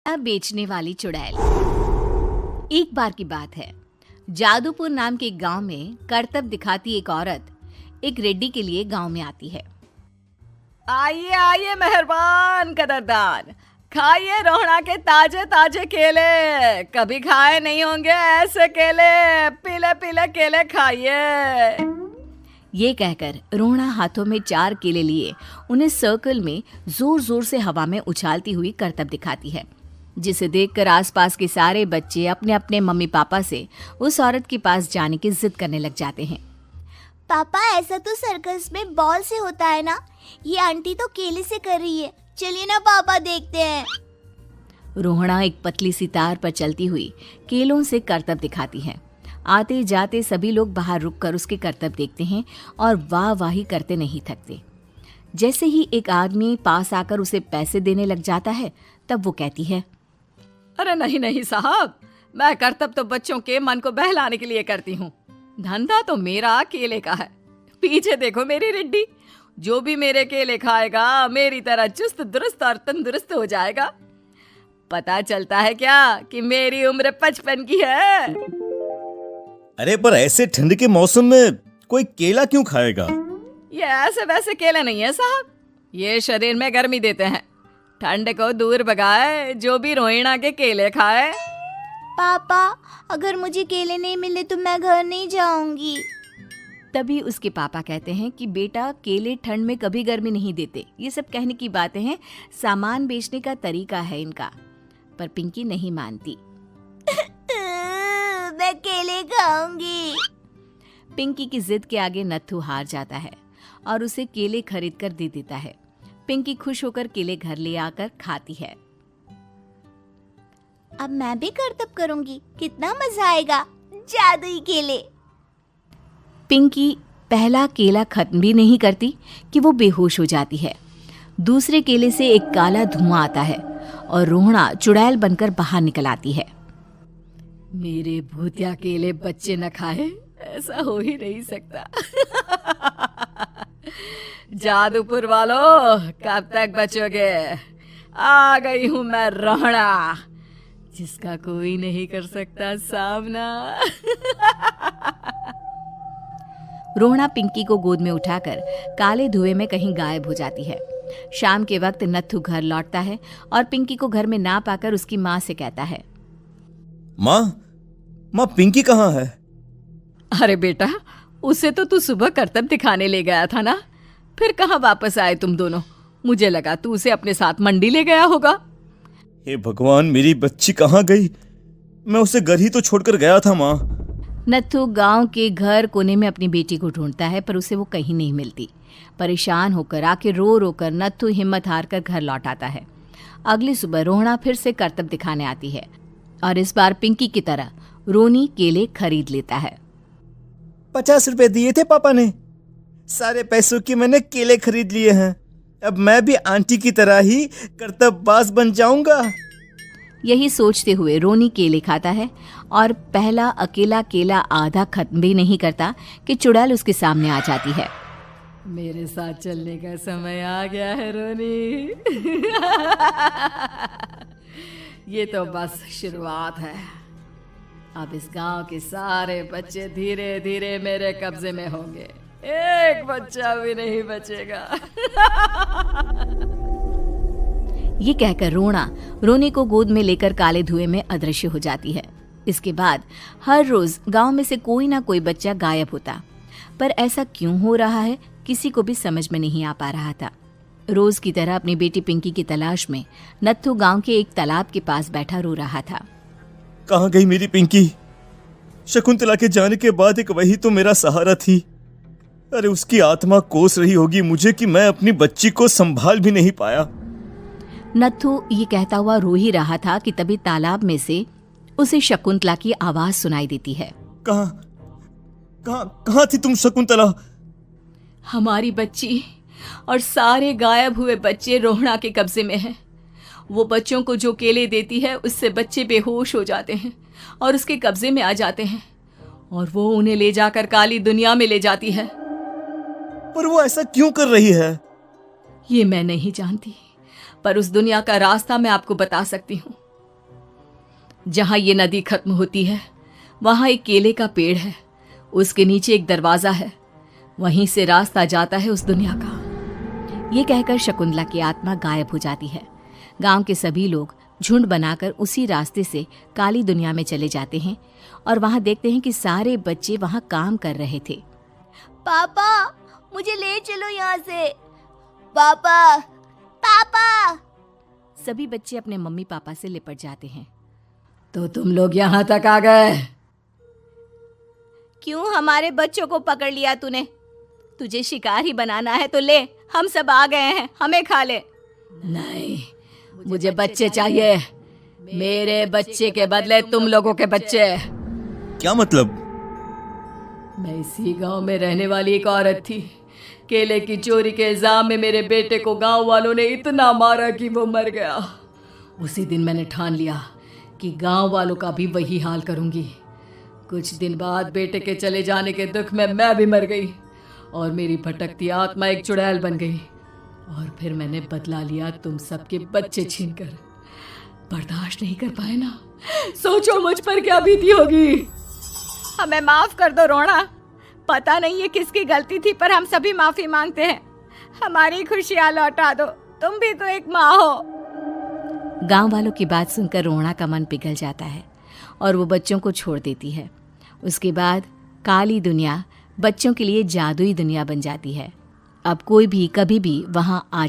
अब बेचने वाली चुड़ैल। एक बार की बात है, जादूपुर नाम के एक गांव में करतब दिखाती एक औरत एक रेड्डी के लिए गांव में आती है। आइए आइए मेहरबान कदरदान, खाइए रोहड़ा के ताजे ताजे केले। कभी खाए नहीं होंगे ऐसे केले, पीले पीले केले खाइए। ये कहकर रोहड़ा हाथों में 4 केले लिए उन्हें सर्कल में जोर जोर से हवा में उछालती हुई करतब दिखाती है, जिसे देखकर आसपास के सारे बच्चे अपने अपने मम्मी पापा से उस औरत के पास जाने की जिद करने लग जाते हैं। पापा, ऐसा तो सर्कस में बॉल से होता है ना, ये आंटी तो केले से कर रही है। चलिए ना पापा, देखते हैं। रोहड़ा एक पतली सी तार पर चलती हुई केलों से करतब दिखाती है। आते जाते सभी लोग बाहर रुककर उसके करतब देखते हैं और वाह वाही करते नहीं थकते। जैसे ही एक आदमी पास आकर उसे पैसे देने लग जाता है, तब वो कहती है, अरे नहीं नहीं साहब, मैं करतब तो बच्चों के मन को बहलाने के लिए करती हूँ। धंधा तो मेरा केले का है। पीछे देखो मेरी रिड्डी, जो भी मेरे केले खाएगा मेरी तरह चुस्त दुरुस्त और तंदुरुस्त हो जाएगा। पता चलता है क्या कि मेरी उम्र 55 की है। अरे पर ऐसे ठंड के मौसम में कोई केला क्यों खाएगा? ये ऐसे वैसे केले नहीं है साहब, ये शरीर में गर्मी देते हैं। ठंड को दूर भगाए जो भी रोहिणा के केले खाए। पापा, अगर मुझे केले नहीं मिले तो मैं घर नहीं जाऊंगी। तभी उसके पापा कहते हैं कि बेटा, केले ठंड में कभी गर्मी नहीं देते। ये सब कहने की बातें हैं, सामान बेचने का तरीका है इनका। पर पिंकी नहीं मानती। मैं केले खाऊंगी। पिंकी की जिद के आगे नत्थू हार जाता है और उसे केले खरीद कर दे देता है। पिंकी खुश होकर केले घर ले आकर खाती है। अब मैं भी करतब करूंगी, कितना मजा आएगा। जादुई केले। पिंकी पहला केला खत्म भी नहीं करती कि वो बेहोश हो जाती है। दूसरे केले से एक काला धुआं आता है और रोहड़ा चुड़ैल बनकर बाहर निकल आती है। मेरे भूतिया केले बच्चे न खाए, ऐसा हो ही नहीं सकता। जादूपुर वालों, कब तक बचोगे? आ गई हूं मैं रोहड़ा, जिसका कोई नहीं कर सकता सामना। रोहड़ा पिंकी को गोद में उठाकर काले धुएं में कहीं गायब हो जाती है। शाम के वक्त नत्थू घर लौटता है और पिंकी को घर में ना पाकर उसकी माँ से कहता है, माँ पिंकी कहाँ है? अरे बेटा, उसे तो तू सुबह करतब दिखाने ले गया था ना, फिर कहाँ वापस आए तुम दोनों? मुझे लगा तू उसे अपने साथ मंडी ले गया होगा। हे भगवान, मेरी बच्ची कहाँ गई? मैं उसे घर ही तो छोड़कर गया था माँ। नत्थू गांव के घर कोने में अपनी बेटी को ढूंढता है, पर उसे वो कहीं नहीं मिलती। परेशान होकर आखिर रो रो कर नत्थू हिम्मत हार कर घर लौट आता है। अगली सुबह रोहड़ा फिर से करतब दिखाने आती है और इस बार पिंकी की तरह रोनी केले खरीद लेता है। 50 रुपए दिए थे पापा ने, सारे पैसों की मैंने केले खरीद लिए हैं। अब मैं भी आंटी की तरह ही करतबबाज बन जाऊंगा। यही सोचते हुए रोनी केले खाता है और पहला अकेला केला आधा खत्म भी नहीं करता कि चुड़ैल उसके सामने आ जाती है। मेरे साथ चलने का समय आ गया है रोनी। ये तो बस शुरुआत है। अब इस गांव के सारे बच्चे धीरे धीरे मेरे कब्जे में होंगे, एक बच्चा भी नहीं बचेगा। ये कहकर रोना रोनी को गोद में लेकर काले धुएं में अदृश्य हो जाती है। इसके बाद हर रोज गांव में से कोई ना कोई बच्चा गायब होता, पर ऐसा क्यों हो रहा है किसी को भी समझ में नहीं आ पा रहा था। रोज की तरह अपनी बेटी पिंकी की तलाश में नत्थू गांव के एक तालाब के पास बैठा रो रहा था। कहाँ गई मेरी पिंकी? शकुंतला के जाने के बाद एक वही तो मेरा सहारा थी। अरे उसकी आत्मा कोस रही होगी मुझे कि मैं अपनी बच्ची को संभाल भी नहीं पाया। नत्थू ये कहता हुआ रो ही रहा था कि तभी तालाब में से उसे शकुंतला की आवाज सुनाई देती है। कहाँ थी तुम शकुंतला? हमारी बच्ची और सारे गायब हुए बच्चे रोहड़ा के कब्जे में हैं। वो बच्चों को जो केले देती है उससे बच्चे बेहोश हो जाते हैं और उसके कब्जे में आ जाते हैं और वो उन्हें ले जाकर काली दुनिया में ले जाती है। पर वो ऐसा क्यों कर रही है? ये मैं नहीं जानती, पर उस दुनिया का रास्ता मैं आपको बता सकती हूँ। जहाँ ये नदी खत्म होती है वहाँ एक केले का पेड़ है, उसके नीचे एक दरवाजा है, वहीं से रास्ता जाता है उस दुनिया का। ये कहकर शकुंतला की आत्मा गायब हो जाती है। गांव के सभी लोग झुंड बनाकर उसी रास्ते से काली दुनिया में चले जाते हैं और वहां देखते हैं कि सारे बच्चे वहां काम कर रहे थे। पापा मुझे ले चलो यहाँ से। पापा पापा। सभी बच्चे अपने मम्मी पापा से लिपट जाते हैं। तो तुम लोग यहाँ तक आ गए? क्यों हमारे बच्चों को पकड़ लिया तूने? तुझे शिकार ही बनाना है तो ले, हम सब आ गए हैं, हमें खा ले। नहीं, मुझे बच्चे चाहिए, मेरे बच्चे के बदले तुम लोगों के बच्चे। क्या मतलब? मैं इसी गांव में रहने वाली एक औरत थी। केले की चोरी के इल्जाम में मेरे बेटे को गांव वालों ने इतना मारा कि वो मर गया। उसी दिन मैंने ठान लिया कि गांव वालों का भी वही हाल करूंगी। कुछ दिन बाद बेटे के चले जाने के दुख में मैं भी मर गई और मेरी भटकती आत्मा एक चुड़ैल बन गई। और फिर मैंने बदला लिया तुम सबके बच्चे छीनकर। बर्दाश्त नहीं कर पाए ना, सोचो मुझ पर क्या बीती होगी। हमें माफ कर दो रोना, पता नहीं ये किसकी गलती थी पर हम सभी माफी मांगते हैं। हमारी खुशियां लौटा दो, तुम भी तो एक माँ हो। गांव वालों की बात सुनकर रोना का मन पिघल जाता है और वो बच्चों को छोड़ देती है। उसके बाद काली दुनिया बच्चों के लिए जादुई दुनिया बन जाती है। अब कोई भी कभी भी वहां आ